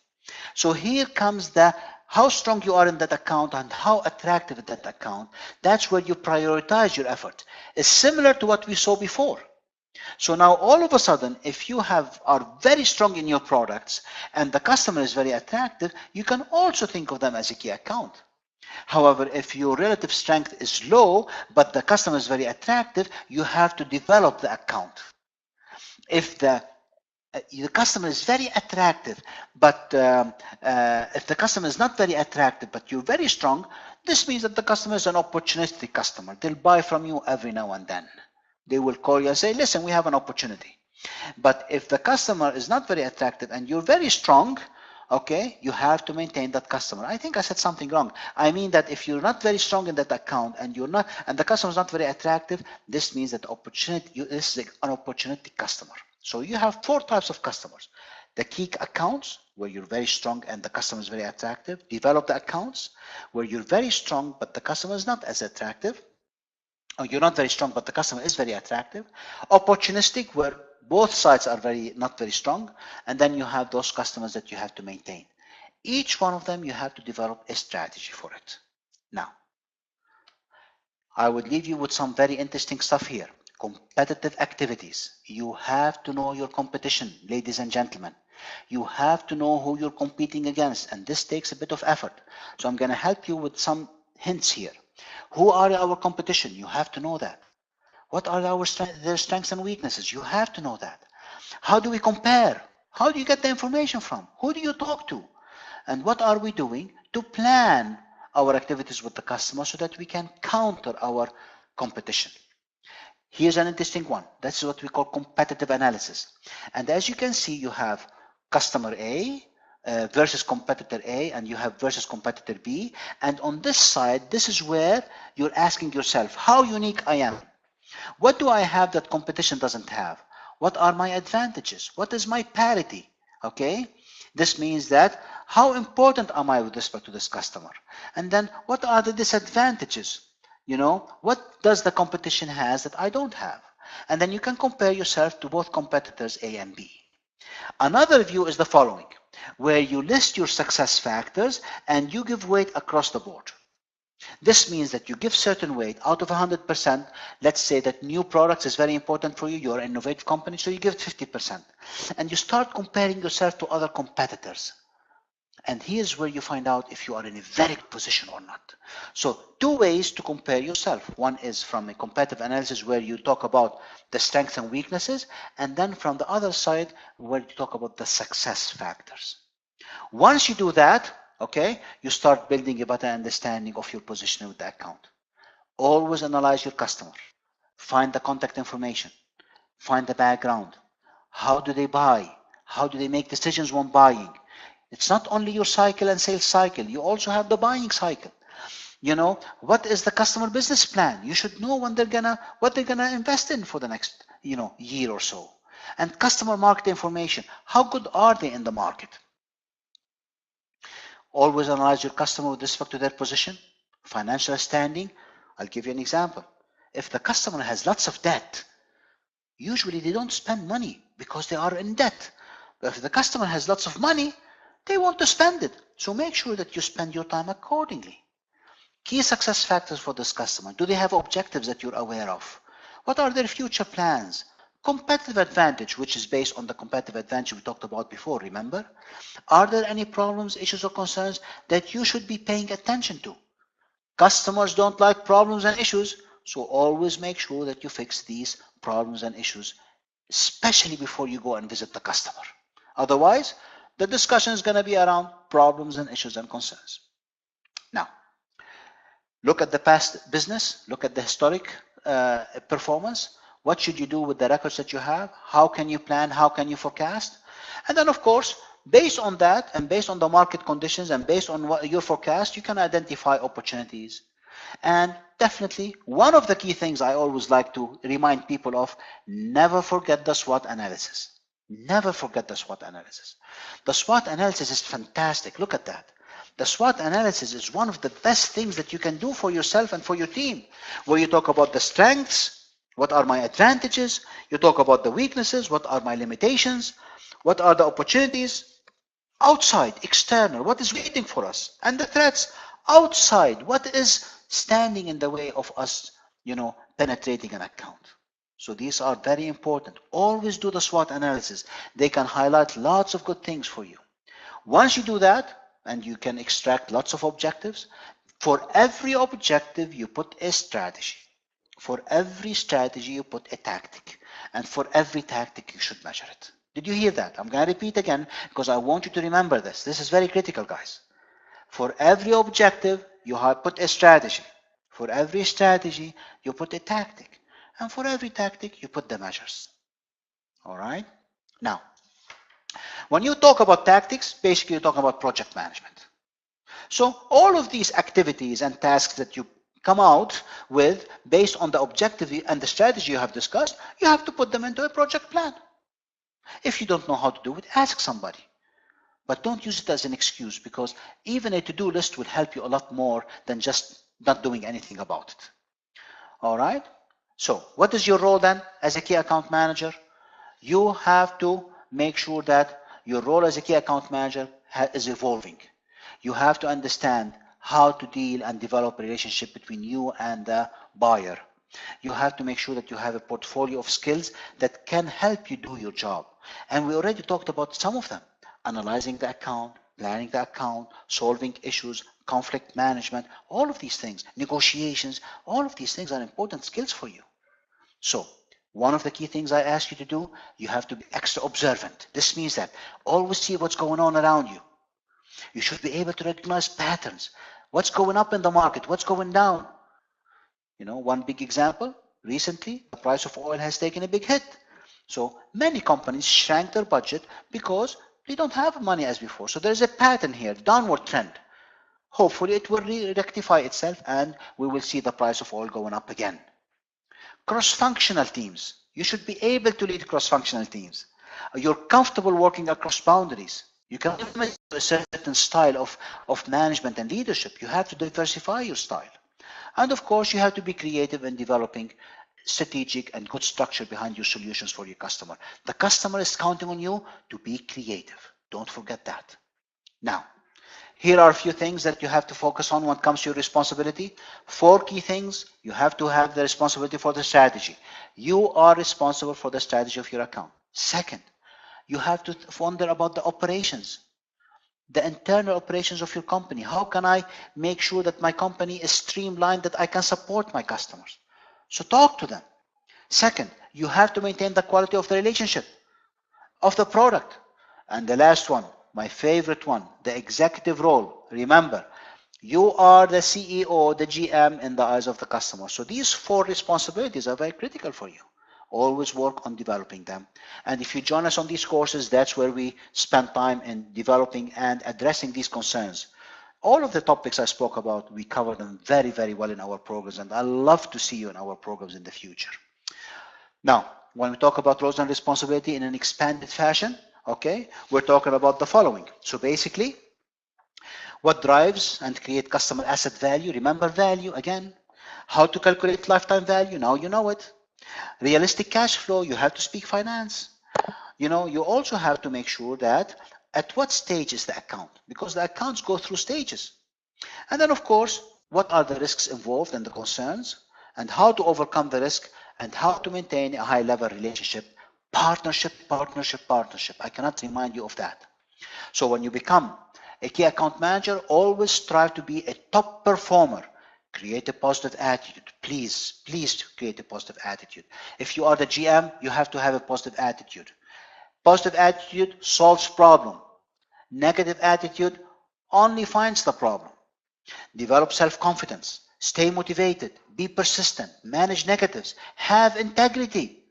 So here comes the how strong you are in that account and how attractive is that account. That's where you prioritize your effort. It's similar to what we saw before. So now all of a sudden, if you are very strong in your products and the customer is very attractive, you can also think of them as a key account. However, if your relative strength is low, but the customer is very attractive, you have to develop the account. If the customer is very attractive, but if the customer is not very attractive, but you're very strong, this means that the customer is an opportunistic customer. They'll buy from you every now and then. They will call you and say, listen, we have an opportunity. But if the customer is not very attractive and you're very strong, okay, you have to maintain that customer. I think I said something wrong. I mean that if you're not very strong in that account and the customer is not very attractive, this means that this is an opportunistic customer. So you have 4 types of customers. The key accounts, where you're very strong and the customer is very attractive. Develop the accounts, where you're very strong but the customer is not as attractive. Or you're not very strong but the customer is very attractive. Opportunistic, where both sides are not very strong. And then you have those customers that you have to maintain. Each one of them, you have to develop a strategy for it. Now, I would leave you with some very interesting stuff here. Competitive activities. You have to know your competition, ladies and gentlemen. You have to know who you're competing against, and this takes a bit of effort. So I'm going to help you with some hints here. Who are our competition? You have to know that. What are their strengths and weaknesses? You have to know that. How do we compare? How do you get the information from? Who do you talk to? And what are we doing to plan our activities with the customer so that we can counter our competition? Here's an interesting one. That's what we call competitive analysis. And as you can see, you have customer A versus competitor A, and you have versus competitor B. And on this side, this is where you're asking yourself, how unique I am? What do I have that competition doesn't have? What are my advantages? What is my parity? Okay, this means that how important am I with respect to this customer? And then what are the disadvantages? You know, what does the competition has that I don't have? And then you can compare yourself to both competitors A and B. Another view is the following, where you list your success factors and you give weight across the board. This means that you give certain weight out of 100%. Let's say that new products is very important for you. You're an innovative company, so you give it 50%. And you start comparing yourself to other competitors. And here's where you find out if you are in a very good position or not. So two ways to compare yourself. One is from a competitive analysis where you talk about the strengths and weaknesses, and then from the other side where you talk about the success factors. Once you do that, okay, you start building a better understanding of your position with the account. Always analyze your customer. Find the contact information. Find the background. How do they buy? How do they make decisions when buying? It's not only your cycle and sales cycle. You also have the buying cycle. You know, what is the customer business plan? You should know when what they're gonna invest in for the next, year or so. And customer market information. How good are they in the market? Always analyze your customer with respect to their position, financial standing. I'll give you an example. If the customer has lots of debt, usually they don't spend money because they are in debt. But if the customer has lots of money, they want to spend it. So make sure that you spend your time accordingly. Key success factors for this customer. Do they have objectives that you're aware of? What are their future plans? Competitive advantage, which is based on the competitive advantage we talked about before, remember? Are there any problems, issues, or concerns that you should be paying attention to? Customers don't like problems and issues, so always make sure that you fix these problems and issues, especially before you go and visit the customer. Otherwise, the discussion is going to be around problems and issues and concerns. Now, look at the past business, look at the historic performance. What should you do with the records that you have? How can you plan? How can you forecast? And then, of course, based on that and based on the market conditions and based on your forecast, you can identify opportunities. And definitely, one of the key things I always like to remind people of, never forget the SWOT analysis. Never forget the SWOT analysis. The SWOT analysis is fantastic. Look at that. The SWOT analysis is one of the best things that you can do for yourself and for your team, where you talk about the strengths, what are my advantages, you talk about the weaknesses, what are my limitations, what are the opportunities, outside, external, what is waiting for us, and the threats, outside, what is standing in the way of us, penetrating an account. So these are very important. Always do the SWOT analysis. They can highlight lots of good things for you. Once you do that, and you can extract lots of objectives, for every objective, you put a strategy. For every strategy, you put a tactic. And for every tactic, you should measure it. Did you hear that? I'm going to repeat again because I want you to remember this. This is very critical, guys. For every objective, you have put a strategy. For every strategy, you put a tactic. And for every tactic, you put the measures. All right? Now, when you talk about tactics, basically you talk about project management. So all of these activities and tasks that you come out with based on the objective and the strategy you have discussed, you have to put them into a project plan. If you don't know how to do it, ask somebody. But don't use it as an excuse, because even a to-do list will help you a lot more than just not doing anything about it. All right? So what is your role then as a key account manager? You have to make sure that your role as a key account manager is evolving. You have to understand how to deal and develop a relationship between you and the buyer. You have to make sure that you have a portfolio of skills that can help you do your job. And we already talked about some of them. Analyzing the account, planning the account, solving issues, conflict management, all of these things, negotiations, all of these things are important skills for you. So one of the key things I ask you to do, you have to be extra observant. This means that always see what's going on around you. You should be able to recognize patterns. What's going up in the market? What's going down? You know, one big example, recently, the price of oil has taken a big hit. So many companies shrank their budget because they don't have money as before. So there's a pattern here, downward trend. Hopefully it will rectify itself and we will see the price of oil going up again. Cross-functional teams. You should be able to lead cross-functional teams. You're comfortable working across boundaries. You can limit a certain style of management and leadership. You have to diversify your style. And of course, you have to be creative in developing strategic and good structure behind your solutions for your customer. The customer is counting on you to be creative. Don't forget that. Now, here are a few things that you have to focus on when it comes to your responsibility. 4 key things. You have to have the responsibility for the strategy. You are responsible for the strategy of your account. Second, you have to wonder about the operations, the internal operations of your company. How can I make sure that my company is streamlined, that I can support my customers? So talk to them. Second, you have to maintain the quality of the relationship, of the product. And the last one, my favorite one, the executive role. Remember, you are the CEO, the GM in the eyes of the customer. So these 4 responsibilities are very critical for you. Always work on developing them. And if you join us on these courses, that's where we spend time in developing and addressing these concerns. All of the topics I spoke about, we cover them very, very well in our programs, and I love to see you in our programs in the future. Now, when we talk about roles and responsibility in an expanded fashion, okay, we're talking about the following. So basically, what drives and create customer asset value? Remember value again. How to calculate lifetime value? Now you know it. Realistic cash flow, you have to speak finance. You know, you also have to make sure that at what stage is the account, because the accounts go through stages. And then of course, what are the risks involved and the concerns, and how to overcome the risk, and how to maintain a high level relationship. Partnership, partnership, partnership. I cannot remind you of that. So when you become a key account manager, always strive to be a top performer. Create a positive attitude. Please, please create a positive attitude. If you are the GM, you have to have a positive attitude. Positive attitude solves problem. Negative attitude only finds the problem. Develop self-confidence. Stay motivated. Be persistent. Manage negatives. Have integrity.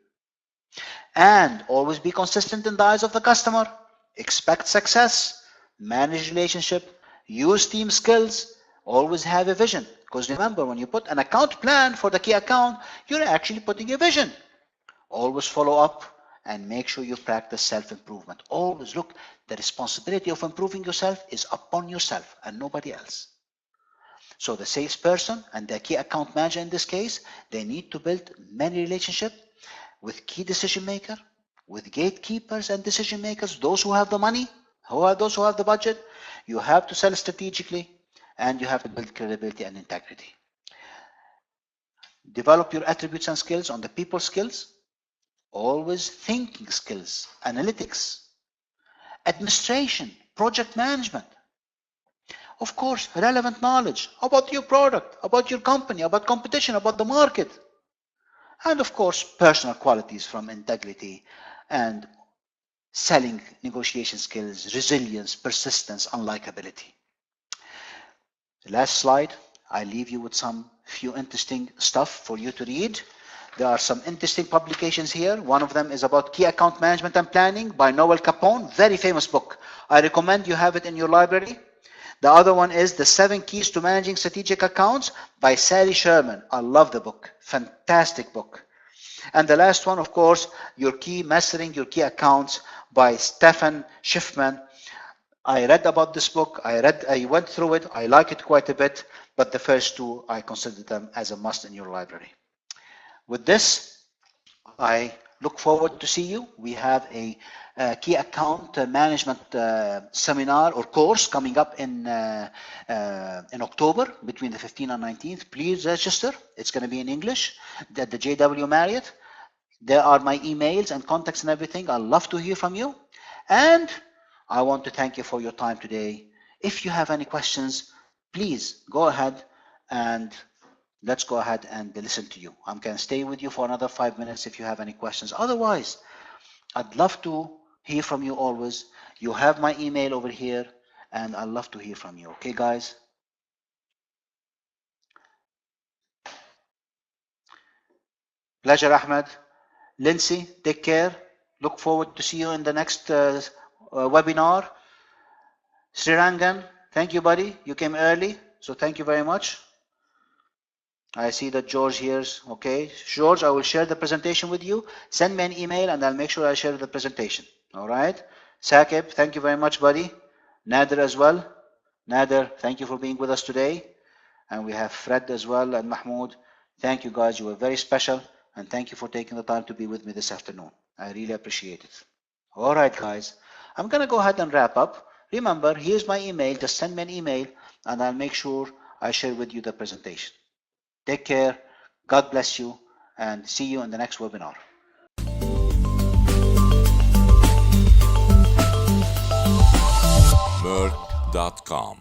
And always be consistent in the eyes of the customer. Expect success. Manage relationship. Use team skills. Always have a vision. Because remember, when you put an account plan for the key account, you're actually putting a vision. Always follow up and make sure you practice self-improvement. Always look, the responsibility of improving yourself is upon yourself and nobody else. So the salesperson and the key account manager in this case, they need to build many relationships with key decision makers, with gatekeepers and decision makers, those who have the money, those who have the budget. You have to sell strategically and you have to build credibility and integrity. Develop your attributes and skills on the people skills. Always thinking skills, analytics, administration, project management. Of course, relevant knowledge about your product, about your company, about competition, about the market. And of course, personal qualities from integrity and selling, negotiation skills, resilience, persistence, unlikability. The last slide, I leave you with some few interesting stuff for you to read. There are some interesting publications here. One of them is about Key Account Management and Planning by Noel Capone, very famous book. I recommend you have it in your library. The other one is The 7 Keys to Managing Strategic Accounts by Sally Sherman. I love the book, fantastic book. And the last one, of course, Mastering Your Key Accounts by Stefan Schiffman. I read about this book, I went through it, I like it quite a bit, but the first 2, I consider them as a must in your library. With this, I look forward to see you. We have a key account management seminar or course coming up in October between the 15th and 19th. Please register. It's going to be in English at the JW Marriott. There are my emails and contacts and everything. I'd love to hear from you. And I want to thank you for your time today. If you have any questions, please go ahead and let's go ahead and listen to you. I can stay with you for another 5 minutes if you have any questions. Otherwise, I'd love to hear from you always. You have my email over here, and I'd love to hear from you. Okay, guys? Pleasure, Ahmed. Lindsay, take care. Look forward to see you in the next webinar. Srirangan, thank you, buddy. You came early, so thank you very much. I see that George here. Okay, George, I will share the presentation with you. Send me an email and I'll make sure I share the presentation. All right. Sakib, thank you very much, buddy. Nader as well. Nader, thank you for being with us today. And we have Fred as well and Mahmoud. Thank you, guys. You were very special. And thank you for taking the time to be with me this afternoon. I really appreciate it. All right, guys. I'm going to go ahead and wrap up. Remember, here's my email. Just send me an email and I'll make sure I share with you the presentation. Take care. God bless you and see you in the next webinar. Meirc.com